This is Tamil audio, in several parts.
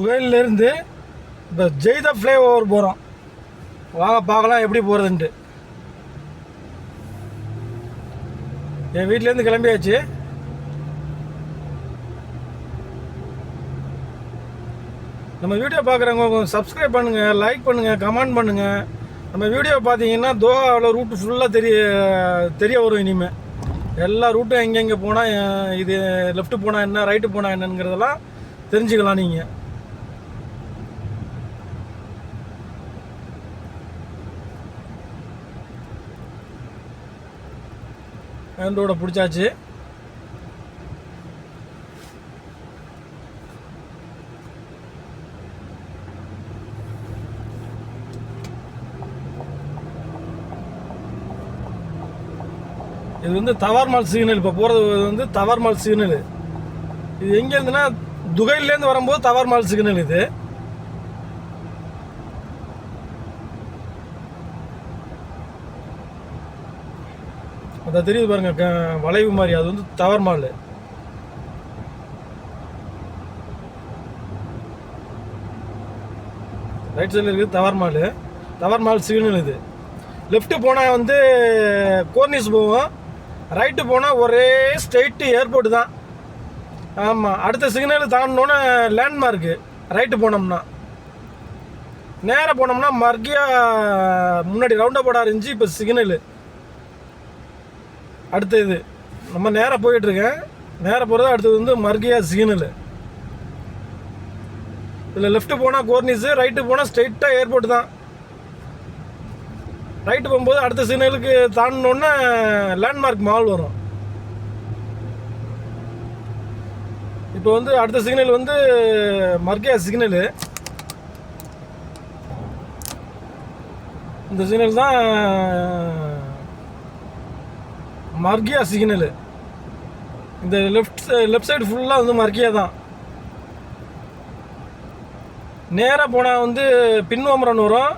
குகையிலேருந்து இப்போ ஜெய்தா ஃப்ளைஓவர் போகிறோம். வாங்க பார்க்கலாம் எப்படி போகிறதுன்ட்டு. என் வீட்டிலேருந்து கிளம்பியாச்சு. நம்ம வீடியோ பார்க்குறவங்க சப்ஸ்கிரைப் பண்ணுங்கள், லைக் பண்ணுங்கள், கமெண்ட் பண்ணுங்கள். நம்ம வீடியோ பார்த்தீங்கன்னா தோஹாவில் ரூட்டு ஃபுல்லாக தெரிய வரும். இனிமேல் எல்லா ரூட்டும் எங்கெங்கே போனால், இது லெஃப்ட்டு போனால் என்ன, ரைட்டு போனால் என்னங்கிறதெல்லாம் தெரிஞ்சுக்கலாம். நீங்கள் மெயின் ரோடை பிடிச்சாச்சு. இது வந்து தவார்மால் சிக்னல். இப்போ போகிறது வந்து தவார்மால் சிக்னல். இது எங்கேருந்துன்னா துகையிலேருந்து வரும்போது தவார்மால் சிக்னல். இது அதை தெரியுது பாருங்க, வளைவு மாதிரி. அது வந்து தவார்மால். ரைட் சைடில் இருக்குது தவார்மால் சிக்னல். இது லெஃப்ட்டு போனால் வந்து கோர்னிஸ் போவோம், ரைட்டு போனால் ஒரே ஸ்ட்ரெயிட்டு ஏர்போர்ட்டு தான். ஆமாம், அடுத்த சிக்னல் தாண்டினோன்னே லேண்ட்மார்க்கு. ரைட்டு போனோம்னா நேராக போனோம்னா மர்கியா. முன்னாடி ரவுண்டாக போட இருந்துச்சு, இப்போ சிக்னலு. அடுத்த இது நம்ம நேராக போயிட்டுருக்கேன். நேராக போகிறது அடுத்தது வந்து மர்கியா சிக்னலு. இதில் லெஃப்ட்டு போனால் கோர்னிஸு, ரைட்டு போனால் ஸ்ட்ரெயிட்டாக ஏர்போர்ட்டு தான். ரைட்டு போகும்போது அடுத்த சிக்னலுக்கு தாண்டினோன்னே லேண்ட்மார்க் மால் வரும். இப்போ வந்து அடுத்த சிக்னல் வந்து மர்கியா சிக்னலு. இந்த சிக்னல் தான் மர்கியா சிக்னலு. இந்த லெஃப்ட் சைடு ஃபுல்லாக வந்து மர்கியா தான். நேராக போனால் வந்து பின்வாமரன் வரும்.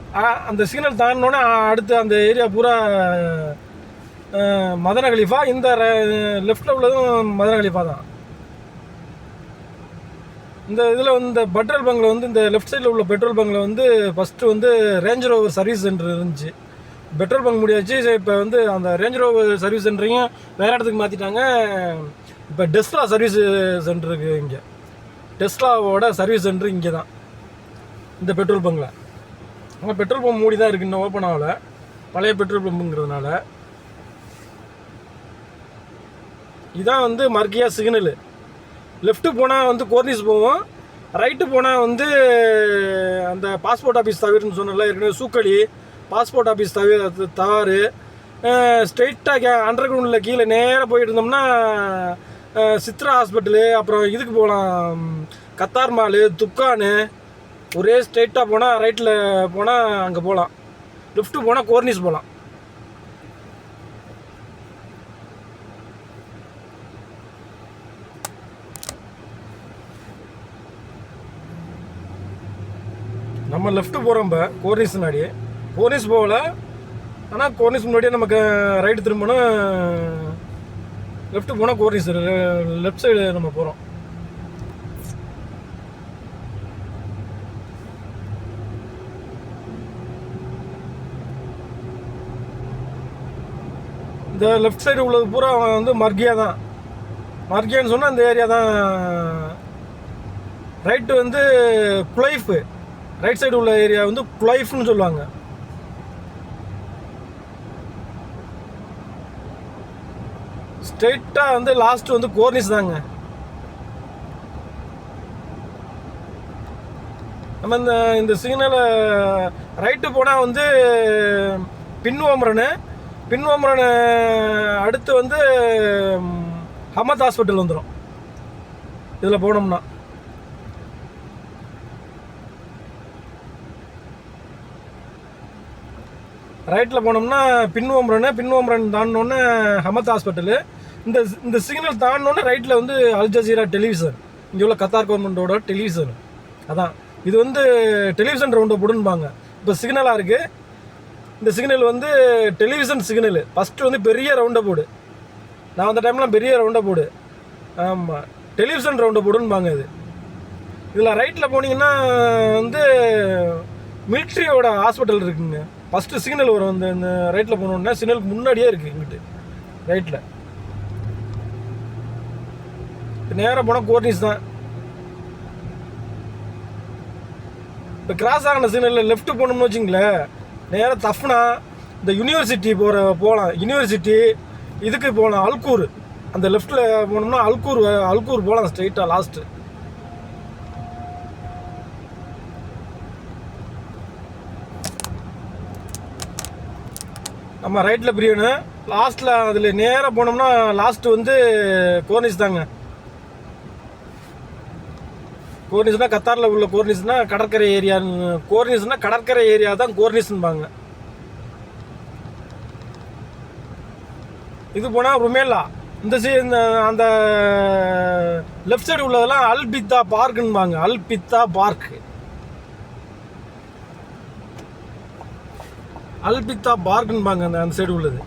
அந்த சிக்னல் தாண்டினோன்னே அடுத்து அந்த ஏரியா பூரா மதன கலீஃபா. இந்த லெஃப்டில் உள்ளதும் மதன கலீஃபா தான். இந்த இதில் வந்து இந்த பெட்ரோல் பங்கில் வந்து இந்த லெஃப்ட் சைடில் உள்ள பெட்ரோல் பங்கில் வந்து ஃபஸ்ட்டு வந்து ரேஞ்ச் ரோவர் சர்வீஸ் சென்டர் இருந்துச்சு. பெட்ரோல் பங்க் முடியாச்சு. இப்போ வந்து அந்த ரேஞ்ச் ரோவர் சர்வீஸ் சென்டரையும் வேறு இடத்துக்கு மாற்றிட்டாங்க. இப்போ டெஸ்லா சர்வீஸ் சென்டர் இருக்குது இங்கே. டெஸ்லாவோட சர்வீஸ் சென்டர் இங்கே தான், இந்த பெட்ரோல் பங்கில். ஆனால் பெட்ரோல் பம்ப் மூடி தான் இருக்குது, இன்னும் ஓப்பன் ஆகலை. பழைய பெட்ரோல் பம்புங்கிறதுனால. இதுதான் வந்து மர்கியா சிக்னலு. லெஃப்ட்டு போனால் வந்து கோர்னிஸ் போவோம், ரைட்டு போனால் வந்து அந்த பாஸ்போர்ட் ஆஃபீஸ் தவிர்னு சொன்னல ஏற்கனவே, சூக்களி பாஸ்போர்ட் ஆஃபீஸ் தவறு. ஸ்ட்ரெயிட்டாக அண்டர் கிரவுண்டில் கீழே நேராக போயிட்டு இருந்தோம்னா சித்ரா ஹாஸ்பிட்டலு, அப்புறம் இதுக்கு போகலாம், கத்தார் மாலு, துக்கானு. ஒரே ஸ்ட்ரெயிட்டாக போனால் ரைட்டில் போனால் அங்கே போகலாம். லெஃப்ட்டு போனால் கோர்னிஸ் போகலாம். நம்ம லெஃப்ட்டு போகிறோம். இப்போ கோர்னிஸ் முன்னாடி கோர்னிஸ் போகல, ஆனால் கோர்னிஸ் முன்னாடியே நமக்கு ரைட்டு திரும்பணும். லெஃப்ட்டு போனால் கோர்னிஸ், லெஃப்ட் சைடு நம்ம போகிறோம். இந்த லெஃப்ட் சைடு உள்ளது பூரா வந்து மர்கியா தான். மர்கியான்னு சொன்னால் இந்த ஏரியா தான். ரைட்டு வந்து குலைஃபு. ரைட் சைடு உள்ள ஏரியா வந்து குலைஃப்னு சொல்லுவாங்க. ஸ்ட்ரெயிட்டாக வந்து லாஸ்ட் வந்து கோர்னிஸ் தாங்க. நம்ம இந்த சிக்னலை ரைட்டு போனால் வந்து பின்வாமரனு அடுத்து வந்து ஹமத் ஹாஸ்பிட்டல் வந்துடும். இதில் போனோம்னா ரைட்டில் போனோம்னா பின்வாமரன் தாண்டினோன்னே ஹமத் ஹாஸ்பிட்டலு. இந்த சிக்னல் தாண்டினோன்னே ரைட்டில் வந்து அல் ஜசீரா டெலிவிஷன், இங்கே உள்ள கத்தார் கவர்மெண்ட்டோட டெலிவிஷன். அதான் இது வந்து டெலிவிஷன் ரவுண்டை போடுன்பாங்க. இப்போ சிக்னலாக இருக்குது. இந்த சிக்னல் வந்து டெலிவிஷன் சிக்னலு. ஃபஸ்ட்டு வந்து பெரிய ரவுண்டை போடு. நான் அந்த டைம்லாம் பெரிய ரவுண்டை போடு. ஆமாம், டெலிவிஷன் ரவுண்டை போடுன்பாங்க. இது இதில் ரைட்டில் போனீங்கன்னா வந்து மிலிட்ரியோட ஹாஸ்பிட்டல் இருக்குங்க. ஃபஸ்ட்டு சிக்னல் வரும். இந்த ரைட்டில் போனோன்னா சிக்னலுக்கு முன்னாடியே இருக்குது. இங்கிட்டு ரைட்டில் நேராக போனால் கோர்னிஸ் தான். இப்போ கிராஸ் ஆகின சிக்னலில் லெஃப்ட்டு போனோம்னு வச்சிங்களேன், நேராக தஃப்னா இந்த யூனிவர்சிட்டி போகலாம். யூனிவர்சிட்டி இதுக்கு போகலாம். அல்கூர் அந்த லெஃப்ட்டில் போனோம்னா அல்கூர் போகலாம் ஸ்ட்ரெயிட்டாக லாஸ்ட்டு. நம்ம ரைட்டில் பிரியணும். லாஸ்ட்டில் அதில் நேராக போனோம்னா லாஸ்ட்டு வந்து கோர்னிஸ் தாங்க. கோர்னிஸ்னால் கத்தாரில் உள்ள கோர்னிஸ்னால் கடற்கரை ஏரியான்னு. கோர்னிஸ்னால் கடற்கரை ஏரியா தான் கோர்னிஸ்ன்பாங்க. இது போனால் ருமேலா. இந்த அந்த லெஃப்ட் சைடு உள்ளதெல்லாம் அல்பித்தா பார்க்குன்பாங்க. அல்பித்தா பார்க்கு, அல்பித்தா பார்க்குன்பாங்க அந்த சைடு உள்ளது.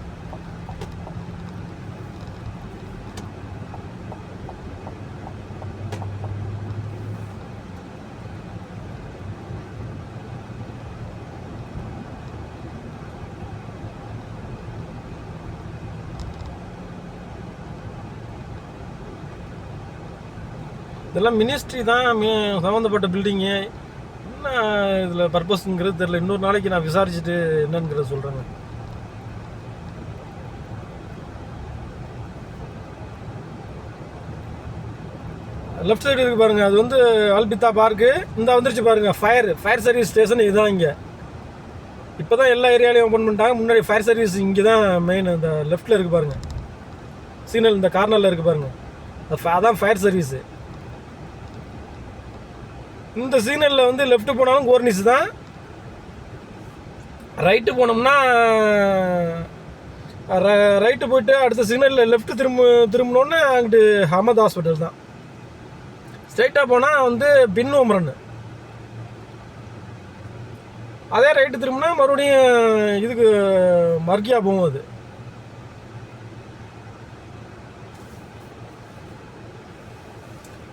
இதெல்லாம் மினிஸ்ட்ரி தான் சம்மந்தப்பட்ட பில்டிங்கு. என்ன இதில் பர்பஸ்ங்கிறது தெரில. இன்னொரு நாளைக்கு நான் விசாரிச்சுட்டு என்னங்கிறத சொல்கிறேங்க. லெஃப்ட் சைடு இருக்குது பாருங்கள், அது வந்து அல்பித்தா பார்க்கு. இந்த வந்துருச்சு பாருங்கள் ஃபயர் சர்வீஸ் ஸ்டேஷன். இதுதான் இங்கே. இப்போ தான் எல்லா ஏரியாலையும் ஓப்பன் பண்ணிட்டாங்க. முன்னாடி ஃபயர் சர்வீஸ் இங்கே தான் மெயின். இந்த லெஃப்ட்டில் இருக்குது பாருங்கள் சிக்னல், இந்த கார்னரில் இருக்குது பாருங்கள், அதான் ஃபயர் சர்வீஸு. இந்த சிக்னலில் வந்து லெஃப்ட்டு போனாலும் கோர்னிஸ் தான். ரைட்டு போனோம்னா ரைட்டு போயிட்டு அடுத்த சிக்னலில் லெஃப்ட்டு திரும்பினோன்னே அங்கிட்டு அஹமத் ஹாஸ்பிட்டல் தான். ஸ்ட்ரைட்டாக போனால் வந்து பின் ஓம்ரன். அதே ரைட்டு திரும்பினா மறுபடியும் இதுக்கு மர்கியா போகும். அது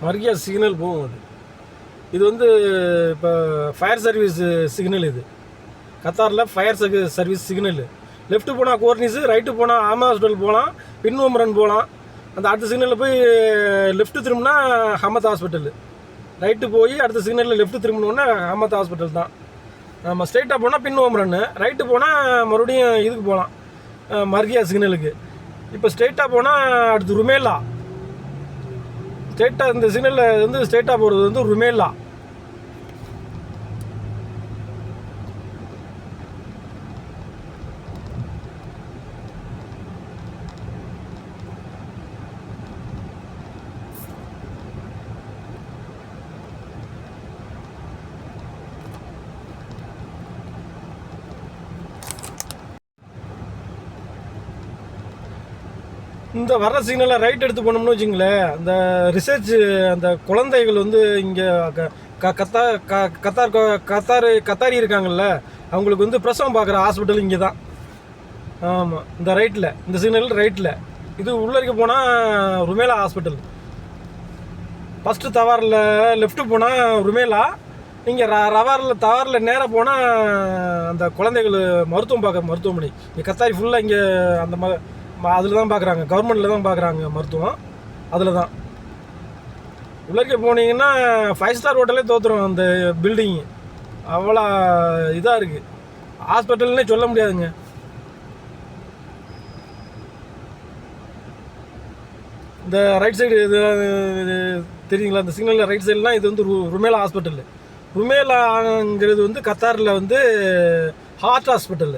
மர்கியா சிக்னல் போகும். அது இது வந்து இப்போ ஃபயர் சர்வீஸ் சிக்னல். இது கத்தாரில் ஃபயர் சர்வீஸ் சிக்னல். லெஃப்ட்டு போனால் கோர்னிஸு, ரைட்டு போனால் ஆமா ஹாஸ்பிட்டல் போகலாம், பின் ஓம்ரன் போகலாம். அந்த அடுத்த சிக்னலில் போய் லெஃப்ட்டு திரும்பினா அஹமத் ஹாஸ்பிட்டல். ரைட்டு போய் அடுத்த சிக்னலில் லெஃப்ட்டு திரும்பினோன்னா அஹமத் ஹாஸ்பிட்டல் தான். நம்ம ஸ்ட்ரைட்டாக போனால் பின் ஓம்ரன், ரைட்டு போனால் மறுபடியும் இதுக்கு போகலாம் மர்கியா சிக்னலுக்கு. இப்போ ஸ்ட்ரைட்டாக போனால் அடுத்து ருமேலா. ஸ்ட்ரைட்டாக இந்த சிக்னலில் வந்து ஸ்ட்ரைட்டாக போகிறது வந்து ருமேலா. இந்த வர்ற சிக்னலில் ரைட் எடுத்து போனோம்னு வச்சுங்களேன், அந்த ரிசர்ச் அந்த குழந்தைகள் வந்து இங்கே கத்தாரி இருக்காங்கல்ல, அவங்களுக்கு வந்து பிரசவம் பார்க்குற ஹாஸ்பிட்டல் இங்கே தான். ஆமாம், இந்த ரைட்டில், இந்த சிக்னல் ரைட்டில். இது உள்ளே இருக்க போனால் ருமேலா ஹாஸ்பிட்டல். ஃபஸ்ட்டு தவாரில் லெஃப்ட்டு போனால் ருமேலா. நீங்கள் தவாரில் நேராக போனால் அந்த குழந்தைகள் மருத்துவம் பார்க்க மருத்துவமனை. இங்கே கத்தாரி ஃபுல்லாக இங்கே அந்த அதில் தான் பார்க்குறாங்க, கவர்மெண்ட்டில் தான் பார்க்குறாங்க மருத்துவம். அதில் தான் உள்ளே போனீங்கன்னா 5 ஸ்டார் ஹோட்டலே தோற்றுரும் அந்த பில்டிங். அவ்வளோ இதாக இருக்குது. ஹாஸ்பிட்டல்னே சொல்ல முடியாதுங்க. இந்த ரைட் சைடு இது தெரியுங்களா, இந்த சிக்னலில் ரைட் சைட்லாம் இது வந்து ருமேலா ஹாஸ்பிட்டல். ருமேலாங்கிறது வந்து கத்தாரில் வந்து ஹார்ட் ஹாஸ்பிட்டல்.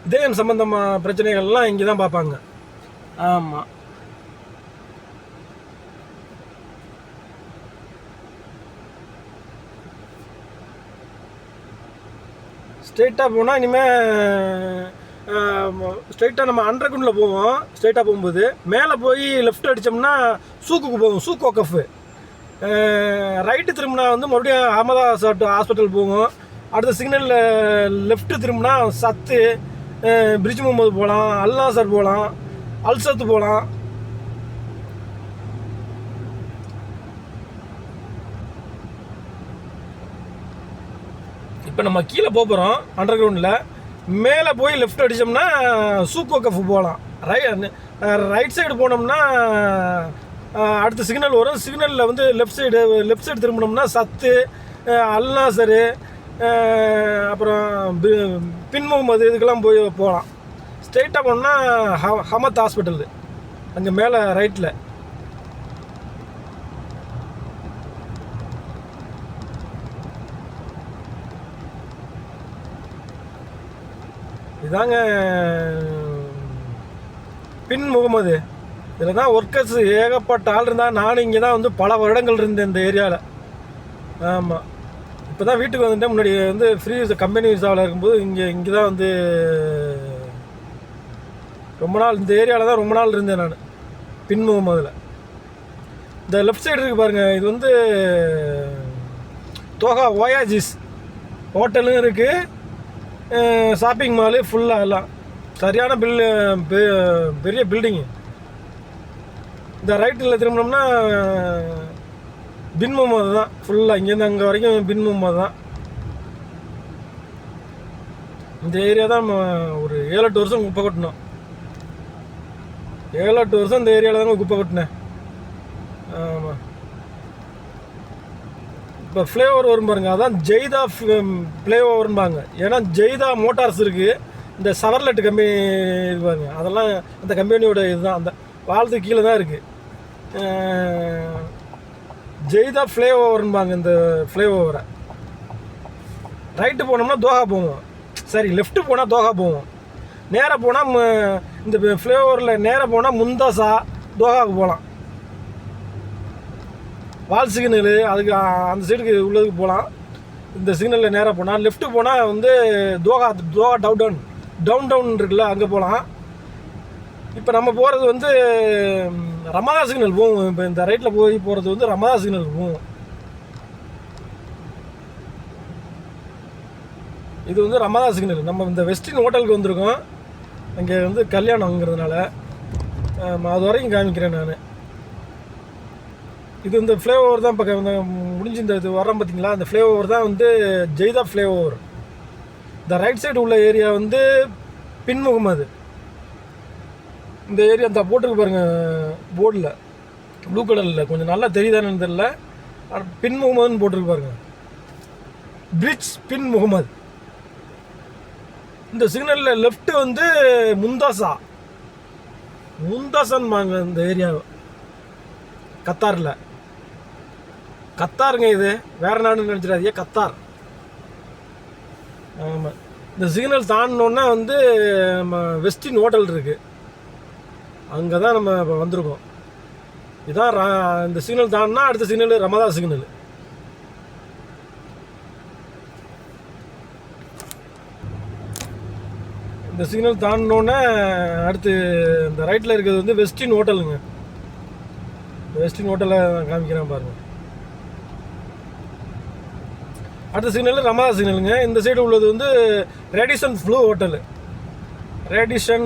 இதயம் சம்பந்தமான பிரச்சனைகள்லாம் இங்கே தான் பார்ப்பாங்க. ஆமாம், ஸ்ட்ரெயிட்டாக போனால் இனிமேல் ஸ்ட்ரெயிட்டாக நம்ம அண்டர்கிரவுண்டில் போவோம். ஸ்ட்ரெயிட்டாக போகும்போது மேலே போய் லெஃப்ட் அடித்தோம்னா சூக்குக்கு போவோம், சூக் ஒக்கஃபு. ரைட்டு திரும்பினா வந்து மறுபடியும் அஹமதாபாத் ஹாஸ்பிட்டல் போவோம். அடுத்த சிக்னலில் லெஃப்ட்டு திரும்பினா சத்து, பிரிட்ஜ் முகமது போகலாம், அல்நாசர் போகலாம், அல்சத்து போகலாம். இப்போ நம்ம கீழே போகிறோம் அண்டர் கிரவுண்டில். மேலே போய் லெஃப்ட் அடித்தோம்னா சூக்கோ கஃப் போகலாம். ரைட் சைடு போனோம்னா அடுத்த சிக்னல் வரும். சிக்னலில் வந்து லெஃப்ட் சைடு திரும்பினோம்னா சத்து, அல்நாசரு, அப்புறம் பின் முகமது இதுக்கெல்லாம் போகலாம். ஸ்ட்ரெயிட்டாக போனோம்னா ஹமத் ஹாஸ்பிட்டல் அங்கே மேலே ரைட்டில். இதாங்க பின் முகமது. இதில் தான் ஒர்க்கர்ஸ் ஏகப்பட்ட ஆள் இருந்தால். நானும் இங்கே தான் வந்து பல வருடங்கள் இருந்தேன் இந்த ஏரியாவில். ஆமாம், இப்போ தான் வீட்டுக்கு வந்துட்டேன். முன்னாடி வந்து ஃப்ரீ கம்பெனி விசாவில் இருக்கும்போது இங்கே தான் வந்து ரொம்ப நாள் இந்த ஏரியாவில் தான் ரொம்ப நாள் இருந்தேன் நான், பின் முகமதில். இந்த லெஃப்ட் சைடு இருக்குது பாருங்கள், இது வந்து தோஹா ஓயாசிஸ் ஹோட்டலும் இருக்குது, ஷாப்பிங் மாலு ஃபுல்லாக எல்லாம் சரியான பெரிய பில்டிங்கு. இந்த ரைட்டில் திரும்பினோம்னா பின் முகமது தான் ஃபுல்லாக. இங்கேருந்து அங்கே வரைக்கும் பின் முகமது தான். இந்த ஏரியா தான் ஒரு 7-8 வருஷம் குப்பை கொட்டினோம். 7-8 வருஷம் இந்த ஏரியாவில் தாங்க குப்பை கொட்டினேன். ஆமாம், இப்போ ஃப்ளேஓவர் வரும் பாருங்கள், அதான் ஜெய்தா ஃப்ளேஓவர்பாங்க. ஏன்னா ஜெய்தா மோட்டார்ஸ் இருக்குது, இந்த சவர்லெட் கம்பெனி இது பாருங்க, அதெல்லாம் அந்த கம்பெனியோட இதுதான். அந்த பாலத்துக்கு கீழே தான் இருக்குது. ஜெய்தா ஃப்ளேஓவர்பாங்க இந்த ஃப்ளேஓவரை. ரைட்டு போனோம்னா தோஹா போவோம். சரி, லெஃப்ட்டு போனால் தோஹா போவோம். நேராக போனால் இந்த ஃப்ளேஓவரில் நேராக போனால் முந்தாசா தோஹாவுக்கு போகலாம். வால் சிக்னலு அதுக்கு அந்த சைடுக்கு உள்ளதுக்கு போகலாம். இந்த சிக்னலில் நேராக போனால் லெஃப்ட்டு போனால் வந்து தோஹா டவுன் இருக்குல்ல, அங்கே போகலாம். இப்போ நம்ம போகிறது வந்து ரமதா சிக்னல் போவோம். இப்போ இந்த ரைட்டில் போகிறது வந்து ரமதா சிக்னலுக்கு போவோம். இது வந்து ரமதா சிக்னல். நம்ம இந்த வெஸ்டின் ஹோட்டலுக்கு வந்திருக்கோம். அங்கே வந்து கல்யாணங்கிறதுனால அது வரைக்கும் காமிக்கிறேன் நான். இது இந்த ஃப்ளேஓவர் தான் இப்போ முடிஞ்சு இந்த இது வரோம் பார்த்தீங்களா, அந்த ஃப்ளேஓவர் தான் வந்து ஜெய்தா ஃப்ளேஓவர். இந்த ரைட் சைடு உள்ள ஏரியா வந்து பின் முகமது. இந்த ஏரியா இந்த போட்டிருக்கு பாருங்கள் போர்டில், ப்ளூ கலரில், கொஞ்சம் நல்லா தெரியுதானு தெரியல, பின் முகமதுன்னு போட்டிருக்கு பாருங்கள், பிரிட்ஜ் பின் முகமது. இந்த சிக்னலில் லெஃப்ட்டு வந்து முந்தாசான்பாங்க இந்த ஏரியாவை. கத்தாருங்க, இது வேறு நாடுன்னு நினச்சிடாதீங்க, கத்தார். ஆமாம், இந்த சிக்னல் தாண்டினோன்னா வந்து நம்ம வெஸ்டின் ஹோட்டல் இருக்குது, அங்கே தான் நம்ம இப்போ வந்திருக்கோம். இதுதான் இந்த சிக்னல் தாண்டினா அடுத்த சிக்னல் ரமதா சிக்னல். இந்த சிக்னல் தாண்டினோன்னே அடுத்து இந்த ரைட்டில் இருக்கிறது வந்து வெஸ்டின் ஹோட்டலுங்க. வெஸ்டின் ஹோட்டலை காமிக்கிறேன் பாருங்கள். அடுத்த சிக்னல் ரமதா சிக்னலுங்க. இந்த சைடு உள்ளது வந்து ரேடிசன் ஹோட்டலு. ரேடிசன்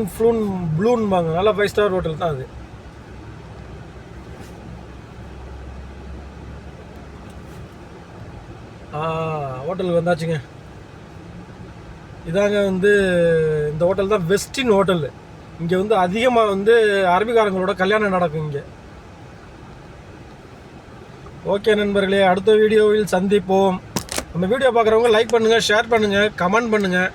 ப்ளூன்பாங்க, நல்லா 5 ஸ்டார் ஹோட்டல் தான் அது. ஹோட்டலுக்கு வந்தாச்சுங்க. இதாங்க வந்து இந்த ஹோட்டல் தான் வெஸ்டின் ஹோட்டலு. இங்கே வந்து அதிகமாக வந்து அரபிக்காரங்களோட கல்யாணம் நடக்கும் இங்கே. ஓகே நண்பர்களே, அடுத்த வீடியோவில் சந்திப்போம். நம்ம வீடியோ பார்க்குறவங்க லைக் பண்ணுங்கள், ஷேர் பண்ணுங்கள், கமெண்ட் பண்ணுங்கள்.